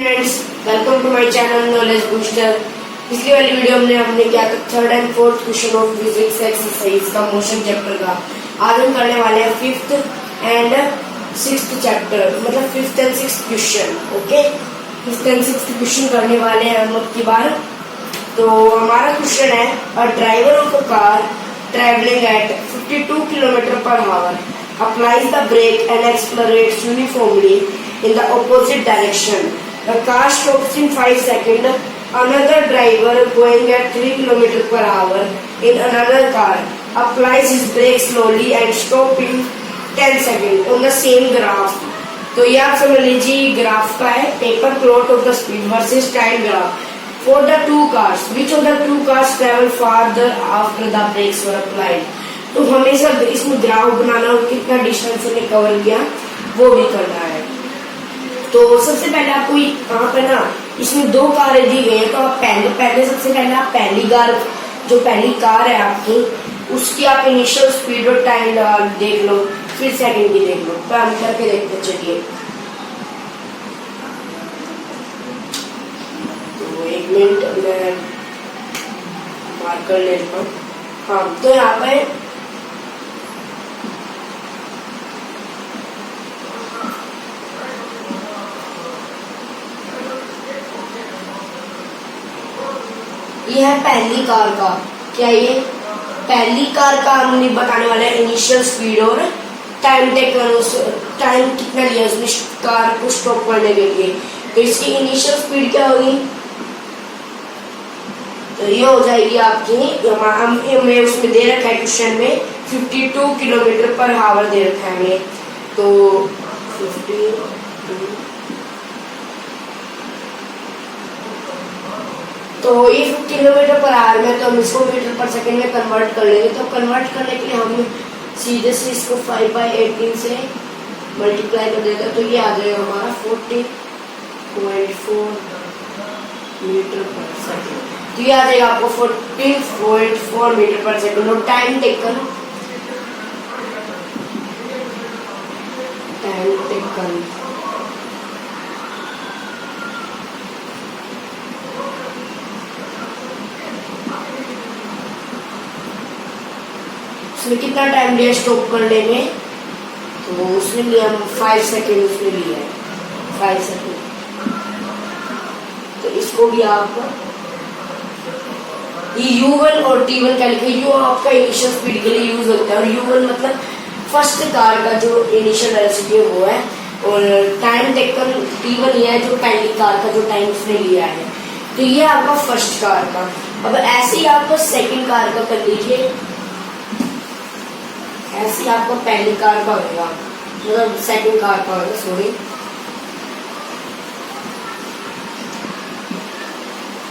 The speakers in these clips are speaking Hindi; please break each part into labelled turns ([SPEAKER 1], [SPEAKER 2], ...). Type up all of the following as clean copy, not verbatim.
[SPEAKER 1] Friends, welcome to my channel knowledge booster. पिछली वाली वीडियो में हमने क्या था, third and fourth question of physics exercise का मोशन चैप्टर का। आज हम करने वाले हैं फिफ्थ एंड सिक्स्थ चैप्टर, मतलब fifth and sixth question. Okay, fifth and sixth question करने वाले हैं हम अब की बार। तो हमारा क्वेश्चन है, a driver of a car travelling at 52 kilometre per hour applies the brake and accelerates uniformly in the opposite direction. The car stops in 5 seconds. Another driver going at 3 km per hour in another car applies his brake slowly and stop in 10 seconds on the same graph. तो ये आप समझ लीजिए ग्राफ का है, paper plot of the speed versus time graph for the two cars. Which of the two cars travel farther after the brakes were applied. तो हमेशा इसमें ग्राफ बनाना और कितना डिस्टेंस ने कवर किया वो भी करना है. तो सबसे पहले आपको यहाँ पे ना इसमें दो कारें दी गई है. तो आप पहले सबसे पहले आप पहली कार है आपकी, उसकी आप इनिशियल स्पीड और टाइम देख लो, फिर सेकंड की देख लो. तो हम करके देखते चलिए. तो 1 मिनट मैं मार्क कर लेता हूँ. हाँ, तो यहाँ पे ये है पहली कार का. क्या ये पहली कार का हमने बताने वाला है इनिशियल स्पीड और टाइम टेकन, टाइम कितना लिया उसने कार को स्टॉप करने के लिए. तो इसकी इनिशियल स्पीड क्या होगी, तो ये हो जाएगी आपकी, हमें उसमें दे रखा है क्वेश्चन में 52 किलोमीटर पर आवर दे रखा है हमें. तो 52 तो ये 50 किलोमीटर पर आवर में, तो हम इसको मीटर पर सेकंड में कन्वर्ट कर लेंगे. तो कन्वर्ट करने के लिए हम सीधे से इसको 5/18 से मल्टीप्लाई कर देते हैं. तो ये आ जाएगा हमारा 40.4 मीटर पर सेकंड. तो ये आ जाएगा आपको 40.4 मीटर पर सेकंड. और टाइम टेकन उसने कितना टाइम लिया स्टॉप करने में, तो उसने लिया 5 सेकेंड. उसने लिया है 5 सेकेंड. तो इसको भी आप ये U1 और T1 का लिखे. U आपका इनिशियल स्पीड के लिए यूज होता है और U1 मतलब फर्स्ट कार का जो इनिशियल वेलोसिटी है वो है, और टाइम टेकन T1 ये है जो पहली कार का जो टाइम उसने लिया है. तो ये आपका फर्स्ट कार का. अब ऐसे ही आपको सेकंड कार का कर लीजिए. ऐसे आपको पहली कार का होगा, मतलब सेकंड कार का होगा, सॉरी.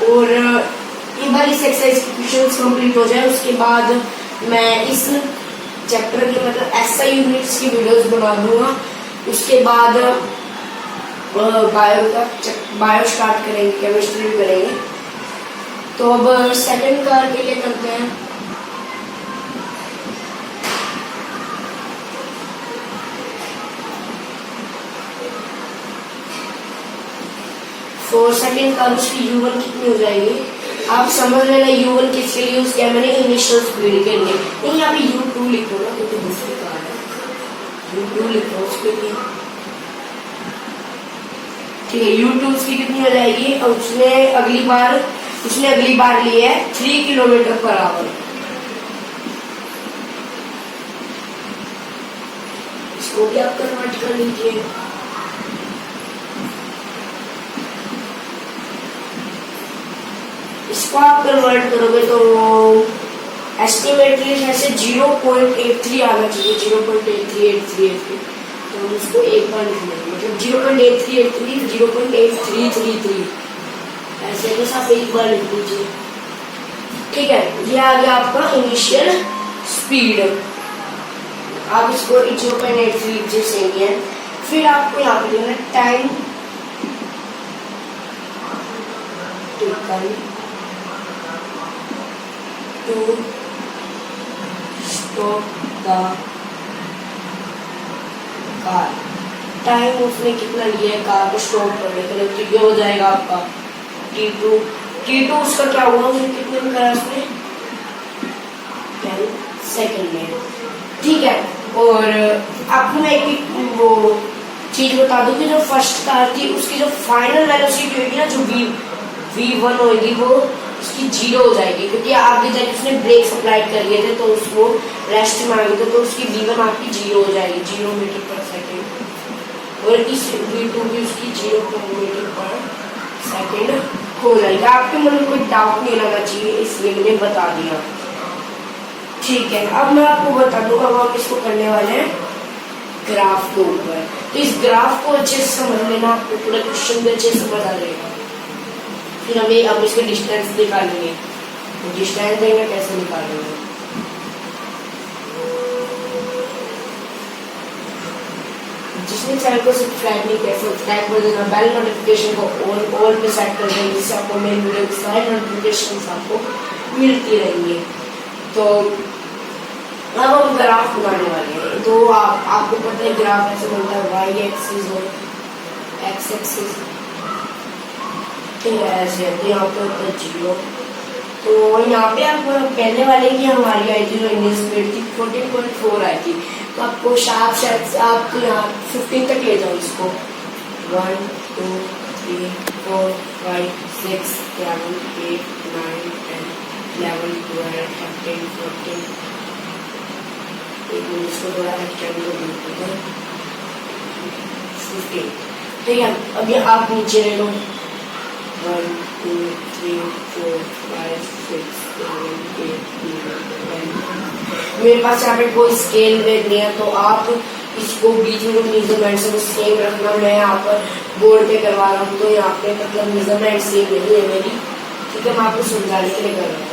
[SPEAKER 1] और एक बार इस एक्सरसाइज क्वेश्चंस कंप्लीट हो जाए उसके बाद मैं इस चैप्टर की मतलब ऐसा यूनिट्स की वीडियोस बना दूंगा. उसके बाद बायो स्टार्ट करेंगे, केमिस्ट्री भी करेंगे. तो अब सेकंड कार के लिए करते हैं. तो सेकंड कार उसकी U1 कितनी हो जाएगी, आप समझ लेना. U1 किसके लिए यूज किया मैंने, इनिशियल स्पीड के लिए. नहीं, यहाँ पे U2 लिखो ना, क्योंकि दूसरी कार है. U2 लिखो उसके लिए. ठीक है, U2 उसकी कितनी हो जाएगी. और उसने अगली बार ली है 3 किलोमीटर पर आवर. इसको भी आप कन्वर्ट कर लीजिए. इसको आप कन्वर्ट करोगे तो एस्टिमेटली ऐसे 0.83 आना चाहिए, 0.8383. तो हम उसको एक बार लिख लेंगे, मतलब 0.8383 0.8333 ऐसे बस आप एक बार लिख लीजिए. ठीक है, ये आ गया आपका इनिशियल स्पीड. आप इसको 0.83 लीजिए, सेम है. फिर आपको यहाँ पे लिखना time to stop the car. Time उसने कितना लिया है कार को स्टॉप करने के लिए, तो ये हो जाएगा आपका T2 उसका क्या हुआ, उसने कितने में करा उसने 10 सेकंड में, ठीक है। और आपको मैं एक वो चीज बता दूं कि जो फर्स्ट कार थी उसकी जो फाइनल वेलोसिटी होगी ना, जो V1 होगी, वो उसकी 0 हो जाएगी, क्योंकि आगे जाके उसने ब्रेक अप्लाई कर लिए थे तो उसको रेस्ट में आ गए थे, तो उसकी V1 आपकी 0 हो जाएगी, 0 मीटर पर सेकेंड। और इस V2 भी उसकी 0 मीटर पर सेकेंड हो जाएगा। आपके मन में कोई डाउट नहीं लगना चाहिए, इसलिए मैंने बता दिया, ठीक है। अब मैं आपको बता दूं, अब हम इसको करने वाले हैं ग्राफ के ऊपर। तो इस ग्राफ को अच्छे से समझ लेना, आपको पूरा क्वेश्चन भी अच्छे से समझ आ जाएगा। फिर हमें अब इसके डिस्टेंस निकालेंगे, तो डिस्टेंस देंगे कैसे निकालेंगे, जिसने चैनल को सब्सक्राइब नहीं किया सब्सक्राइब कर देना, बेल नोटिफिकेशन को ऑल पे सेट कर देना, जिससे आपको मेरी वीडियो की सारी नोटिफिकेशन आपको मिलती रहेंगी। तो अब हम ग्राफ बनाने वाले हैं। तो आपको पता है ग्राफ ऐसे बनता है, वाई एक्सिस और एक्स एक्सिस, ठीक है, ऐसे यहाँ पे होता है 0। तो यहाँ पे आप पहले वाले की हमारी आई थी जो इंडियन स्पीड थी 14.4 आई थी, तो आपको शार्प शायद आप तो यहाँ 15 तक ले जाओ इसको, 1 2 3 4 5 6 7 8 9 10 11 12 13 14, इसको थोड़ा एक्सटेंड कर देते हैं 15, ठीक है। अभी आप नीचे ले लो 1 2 3 4 5 6 7 8 9 10। मेरे पास यहाँ पे कोई स्केल वेग नहीं है, तो आप इसको बीच में मेजरमेंट से सेम रखना। मैं यहाँ पर बोर्ड पे करवा रहा हूँ, तो यहाँ पे मतलब मेजरमेंट सेम नहीं है मेरी, ठीक है, मैं आपको समझाने के लिए कर रहा हूँ।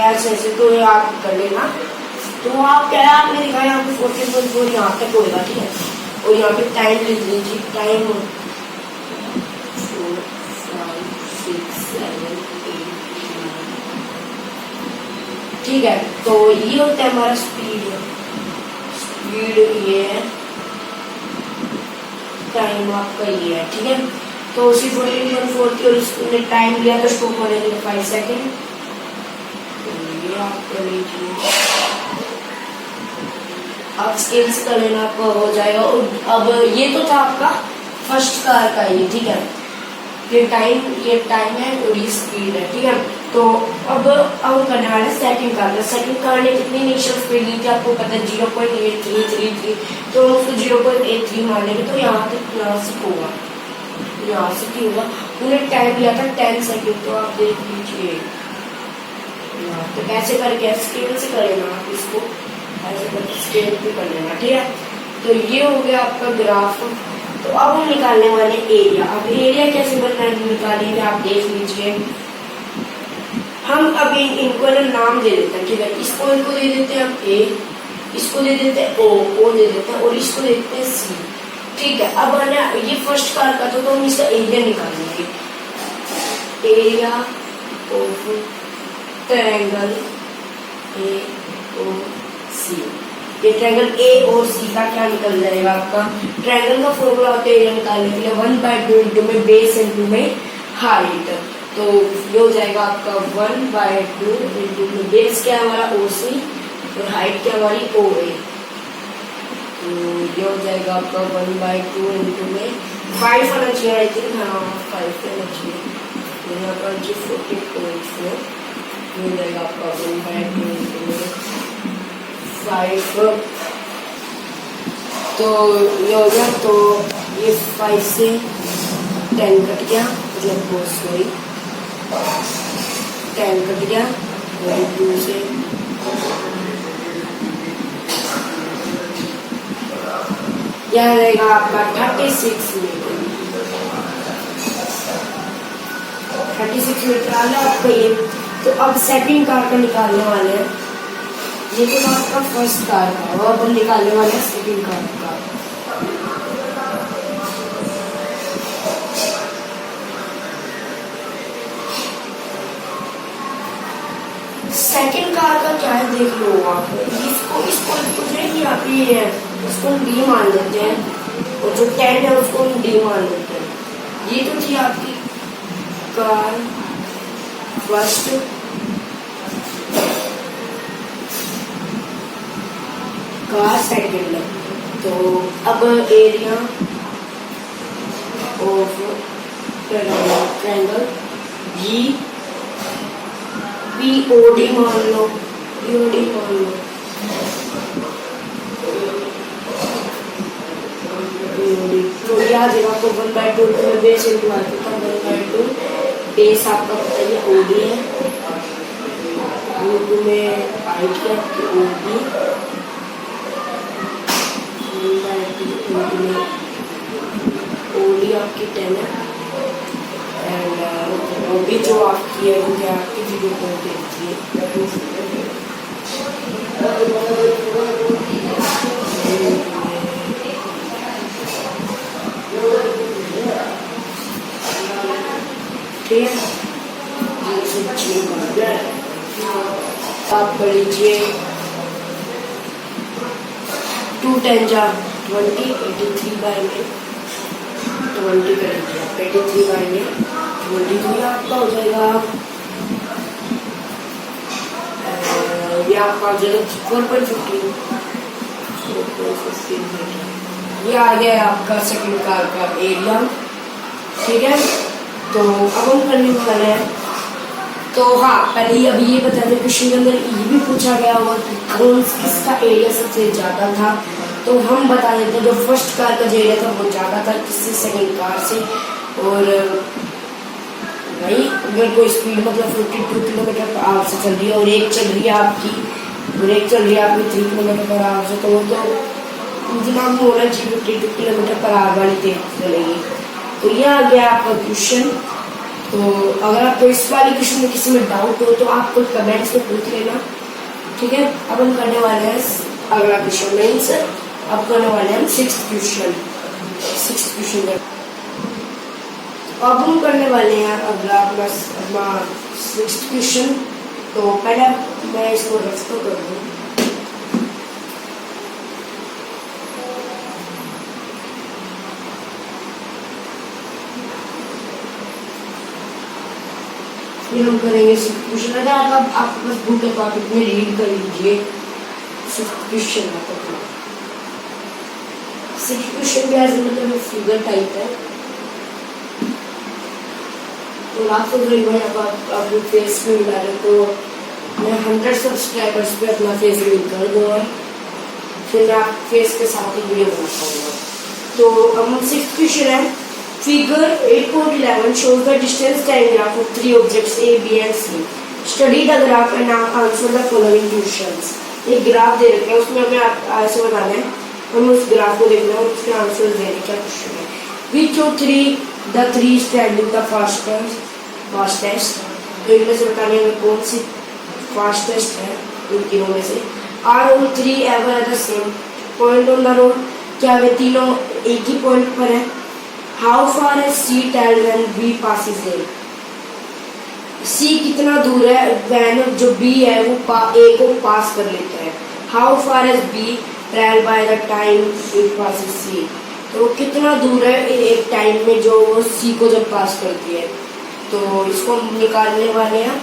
[SPEAKER 1] ऐसे तो आप कर लेना। तो आप क्या है, आपने दिखाया यहाँ पे 14.4 यहाँ तक होगा, ठीक है। और यहाँ पे टाइम लिख लीजिए, टाइम 4 5 6 7 8 9, ठीक है। तो ये होता है हमारा स्पीड ये है, टाइम आपका ये है, ठीक है। तो उसी 14.4 की, और इसने टाइम लिया तो स्टॉप होने के लिए 5 सेकेंड, आप कर लीजिए। अब स्केल से कर लेना, आपको हो जाएगा। और अब ये तो था आपका फर्स्ट कार का ये, ठीक है। ये टाइम है और ये स्पीड है, ठीक है। तो अब हम करने वाले सेकंड कार का। सेकंड कार ने कितनी इनिशियल स्पीड ली थी आपको पता है, 0.8333, तो हम उसको 0.83 मानेंगे, तो यहाँ से होगा, यहाँ से क्यों होगा, उन्हें टाइम लिया था 10 सेकेंड, तो आप देख लीजिए। तो कैसे करके स्केल से कर लेना, आप इसको ऐसे करके स्केल पे कर लेना, ठीक है। तो ये हो गया आपका ग्राफ। तो अब हम निकालने वाले एरिया। अब एरिया कैसे निकालेंगे आप देख लीजिए। हम अभी इनको नाम दे देते हैं, ठीक है। इसको इनको दे देते हैं हम ए, इसको दे देते हैं ओ दे देते हैं, और इसको दे देते हैं सी, ठीक है। अब ये फर्स्ट कार का तो हम इसका एरिया निकालेंगे, एरिया ऑफ ट्रायंगल AOC। ये ट्रायंगल ए और सी का क्या निकल जाएगा आपका, ट्रायंगल का फॉर्मूला होता है एरिया निकालने के लिए 1/2 इंटू में बेस इंटू में हाइट। तो ये हो जाएगा आपका 1/2 इंटू में बेस क्या हमारा OC और हाइट क्या हमारी OA। तो ये हो जाएगा आपका 1/2 इंटू में 5 आना चाहिए, आई थिंक, हाँ 5 आना चाहिए, यहाँ पर 40.4 हो जाएगा आपका 1/2 इंटू में 5। तो ये हो गया, तो ये 5 से 10 कट गया, मतलब सॉरी 10 कट गया, और 2 से यह रहेगा आपका 36 मीटर। 36 मीटर आ गया आपका ये। तो अब सेकंड कार का निकालने वाले हैं, ये तो आपका फर्स्ट कार का, और अब हम निकालने वाले हैं सेकंड कार का। सेकंड कार का क्या है देख लो आप। इसको इसको कुछ है कि आप ये इसको डी मान लेते हैं और जो 10 है उसको हम डी मान लेते हैं। ये तो थी आपकी कार फर्स्ट, कार सेकंड। तो अब एरिया ऑफ ट्रायंगल जी BOD मान लो, BOD मान लो, BOD। तो याद है आपको 1/2 में बेस इंटू आ चुका, 1/2 बेस आपका पता है OD है, रूट में हाइट है आपकी OD, 1/2 में OD आपकी 10 है एंड OD जो आपकी है वो क्या आपकी 0.83 ठीक है। आप कर लीजिए 2 10 जा 20, 83 बाय में 20 कर लीजिए, 83 बाय में 23 आपका हो जाएगा। ये आपका हो जाएगा 4.15 मीटर। ये आ गया आपका सेकंड कार का एरिया, ठीक है। तो अब हम करने वाले हैं, तो हाँ पहले अभी ये बता दें क्वेश्चन के अंदर ये भी पूछा गया होगा कि कौन किसका एरिया सबसे ज़्यादा था। तो हम बता देते हैं जो फर्स्ट कार का जो एरिया था वो ज़्यादा था किससे, सेकंड कार से। और भाई अगर कोई स्पीड मतलब 52 किलोमीटर पर आवर से चल रही है और एक चल रही है आपकी, और एक चल रही है आपकी 3 किलोमीटर पर आवर से, तो वो तो दिमाग में होना चाहिए 52 किलोमीटर पर आवर वाली तेज चलेगी। तो ये आ गया आपका क्वेश्चन। तो अगर आपको इस वाले क्वेश्चन में किसी में डाउट हो तो आप कुछ कमेंट्स में पूछ लेना, ठीक है। अब हम करने वाले हैं अगला क्वेश्चन मीन्स अब करने वाले हैं हम 6th क्वेश्चन। अब हम करने वाले हैं अगला अपना 6th क्वेश्चन। तो पहले मैं इसको रफ तो कर दूं। फिर हम करेंगे 6th क्वेश्चन। अगर आप आपके पास बुक है तो आप इसमें रीड कर लीजिए 6th क्वेश्चन। 6th क्वेश्चन भी ऐसे मतलब फिगर टाइप है। तो आप तो भाई आप फेस में मिला रहे तो मैं 100 सब्सक्राइबर्स पे अपना फेस रीड कर दूंगा, फिर मैं फेस के साथ ही वीडियो बना पाऊंगा। तो अब हम 6th क्वेश्चन है। Figure 8.11 shows the distance diagram of 3 objects A, B and C. Study the graph and answer the following questions. एक ग्राफ दे रखे हैं, उसमें हमें ऐसे बताना है, हमें उस ग्राफ को देखना है और उसके आंसर देने क्या क्वेश्चन है। Which of the three standing the fastest? तो इनमें से बताने में कौन सी फास्टेस्ट है इन तीनों में से। Are all three ever at the same point on the road? क्या वे तीनों एक ही पॉइंट पर है। How far is C tell when B passes A? C कितना दूर है when जो B है वो A को पास कर लेता है। How far is B travel by the time it passes C? तो कितना दूर है एक टाइम में जो वो C को जब पास करती है। तो इसको हम निकालने वाले हैं,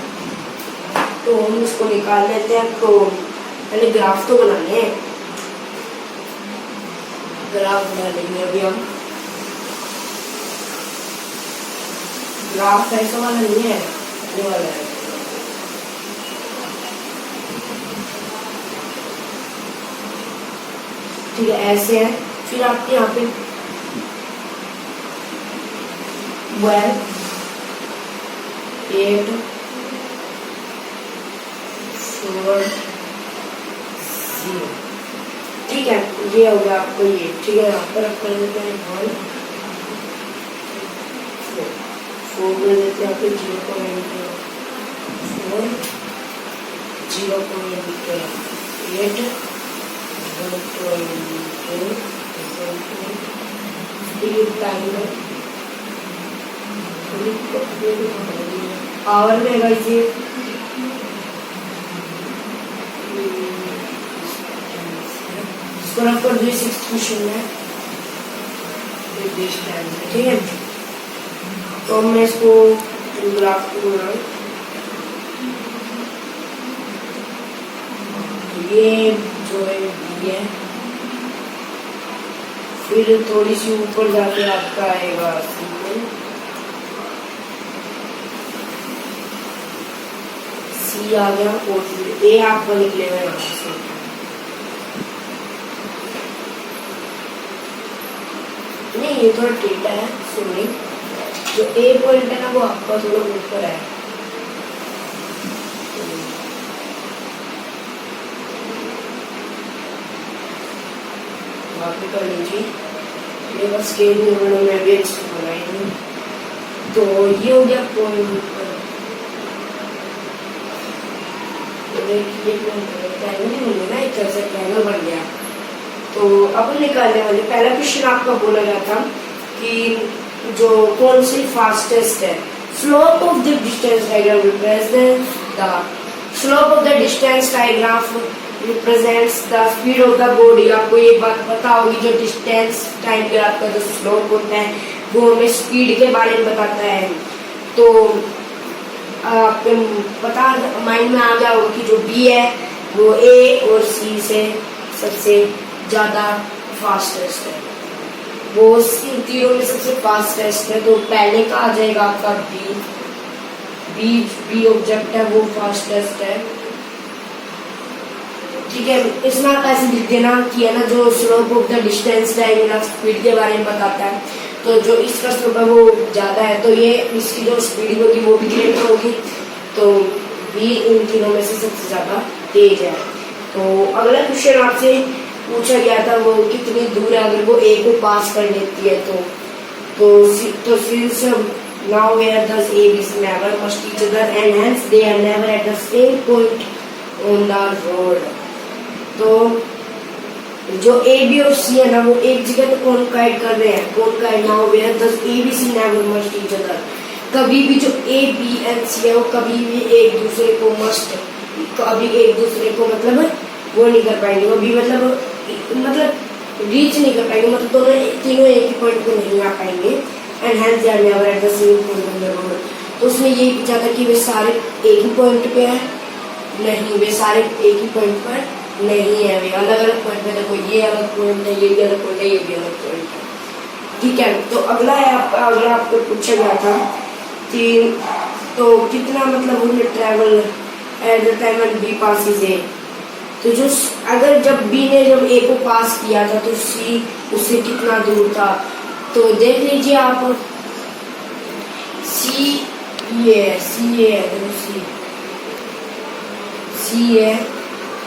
[SPEAKER 1] तो हम इसको निकाल लेते हैं। तो पहले ग्राफ तो बनाने हैं, ग्राफ बना लेंगे अभी हम। ग्राफ ऐसा वाला नहीं है, ये वाला है। ठीक है ऐसे है। फिर आपके यहाँ पे 12 8 4 0, ठीक है। ये हो गया आपको ये, ठीक है। यहाँ पर कर देते हैं 1 4 कर देते हैं आपको 0.4 0.8 आवर में गाइस फटाफट जो 6th क्वेश्चन है, ठीक है। तो मैं इसको ग्राफ को बना, ये जो है बी है, फिर थोड़ी सी ऊपर जाके आपका आएगा सी आ गया, और ए आपका निकलेगा यहाँ से। नहीं ये थोड़ा टेढ़ा है, सॉरी, जो ए पॉइंट है ना वो आपका थोड़ा ऊपर है, बाकी कर लीजिए। ये बस स्केल में भी बनाई हूँ, तो ये हो गया पॉइंट। ना एक तरह से ट्रायंगल बन गया। तो अब निकालने वाले पहला क्वेश्चन आपका बोला गया था कि जो कौन सी फास्टेस्ट है, slope of the distance diagram represent the slope of the distance digraph represents the speed of the body. आपको ये बात पता होगी, जो डिस्टेंस टाइम ग्राफ का जो स्लोप होता है वो हमें स्पीड के बारे में बताता है। तो आपके पता माइंड में आ गया होगा कि जो बी है वो ए और सी से सबसे ज्यादा फास्टेस्ट है, वो इन तीनों में सबसे फास्टेस्ट है। तो पहले का आ जाएगा आपका बी, बी ऑब्जेक्ट है वो फास्टेस्ट है, ठीक है। इसमें आप ऐसे लिख देना कि है ना, जो slope of the distance diagram speed के बारे में बताता है, तो जो इसका स्लोप है वो ज्यादा है, तो ये इसकी जो स्पीड होगी वो भी ग्रेटर होगी। तो बी इन तीनों में से सबसे ज्यादा तेज है। तो अगला क्वेश्चन आपसे पूछा गया था वो कितनी दूर है अगर वो ए को पास कर लेती है। तो since now where does A B C never must each other and hence they are never at the same point on the road। तो जो ए बी और सी है ना वो एक जगह तो कॉन्काइड कर रहे हैं, conclude now where does A B C never must each other। कभी भी जो ए बी एंड सी है वो कभी भी एक दूसरे को कभी एक दूसरे को मतलब वो नहीं कर पाएंगे, वो भी मतलब रीच नहीं कर पाएंगे, मतलब दोनों तीनों एक ही पॉइंट पे नहीं आ पाएंगे। And hence they are never at the same point on the road. तो उसमें ये पूछा था कि वे सारे एक ही पॉइंट पे हैं, नहीं वे सारे एक ही पॉइंट पर नहीं है, वे अलग अलग पॉइंट पे। देखो ये अलग पॉइंट है, ये भी अलग पॉइंट है, ये भी अलग पॉइंट है, ठीक है। तो अगला है आपका, अगला आपको पूछा गया था कि तो कितना मतलब उन्हें travel at the time and B passes A. तो जो अगर जब बी ने जब ए को पास किया था तो सी उससे कितना दूर था। तो देख लीजिए आप, सी ये है, सी है, सी है,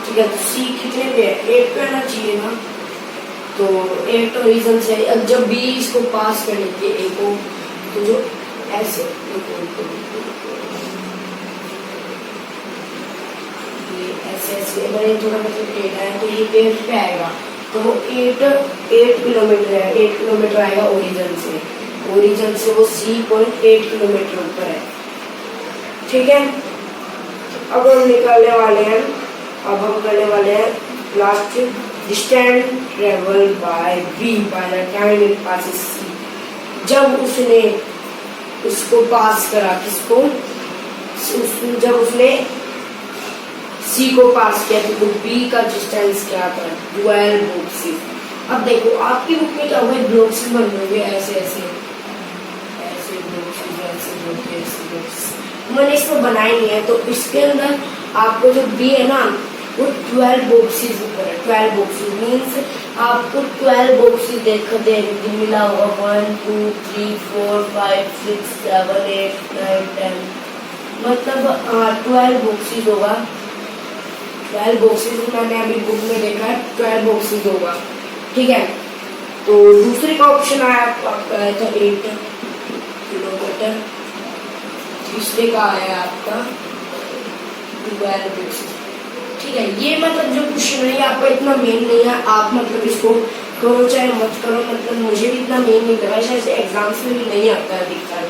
[SPEAKER 1] ठीक है। तो सी कितने पे है, 8 पे आना चाहिए ना, तो 8 रीजन से अब जब बी इसको पास कर लेती है ए को, तो जो ऐसे ऐसे अगर ये थोड़ा मतलब टेढ़ा है तो ये 8 पे आएगा, तो वो 8 किलोमीटर है, 8 किलोमीटर आएगा ओरिजिन से वो सी पॉइंट 8 किलोमीटर ऊपर है, ठीक है। अब हम निकालने वाले हैं, अब हम करने वाले हैं last distance travel by B by the time it passes C. जब उसने उसको पास करा, किसको, जब उसने सी को पास किया तो बी का डिस्टेंस क्या था, 12 बॉक्सेस। अब देखो आपकी बुक में क्या हुआ, ब्लॉक्स बन रहे हैं ऐसे ऐसे ऐसे ब्लॉक्स मैंने इसमें बनाए नहीं है। तो इसके अंदर आपको जो बी है ना वो 12 बॉक्सेस ऊपर है, 12 बॉक्सेस मीन्स आपको 12 बॉक्सेस देखते मिला होगा, 1 2 3 4 5 6 7 8 9 10, मतलब 12 बॉक्सेस होगा। 12 बॉक्सेस मैंने अभी बुक में देखा है, 12 बॉक्सेस होगा, ठीक है। तो दूसरे का ऑप्शन आया आपका आया था 8 किलोमीटर, तीसरे का आया आपका 12 बॉक्सेस, ठीक है। ये मतलब जो क्वेश्चन है ये आपका इतना मेन नहीं है, आप मतलब इसको करो चाहे मत करो, मतलब मुझे भी इतना मेन नहीं लगा, शायद एग्जाम्स में भी नहीं आता है अधिकतर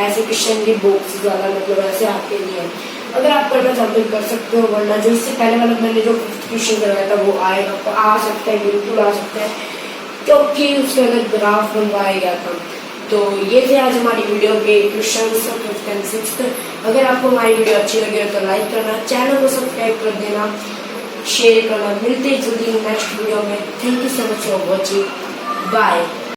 [SPEAKER 1] ऐसे क्वेश्चन की बुक्स ज्यादा मतलब ऐसे आते नहीं है। अगर आप करना चाहते हो कर सकते हो, वरना जो इससे पहले वाला मैंने जो क्वेश्चन करवाया था वो आएगा, आ सकता है, बिल्कुल आ सकता है, क्योंकि उसके अंदर ग्राफ बनवाया गया था। तो ये थे आज हमारी वीडियो के क्वेश्चन 5th एंड 6th। अगर आपको हमारी वीडियो अच्छी लगी हो तो लाइक करना, चैनल को सब्सक्राइब कर देना, शेयर करना। मिलते हैं जल्दी नेक्स्ट वीडियो में। Thank you so much for watching, bye.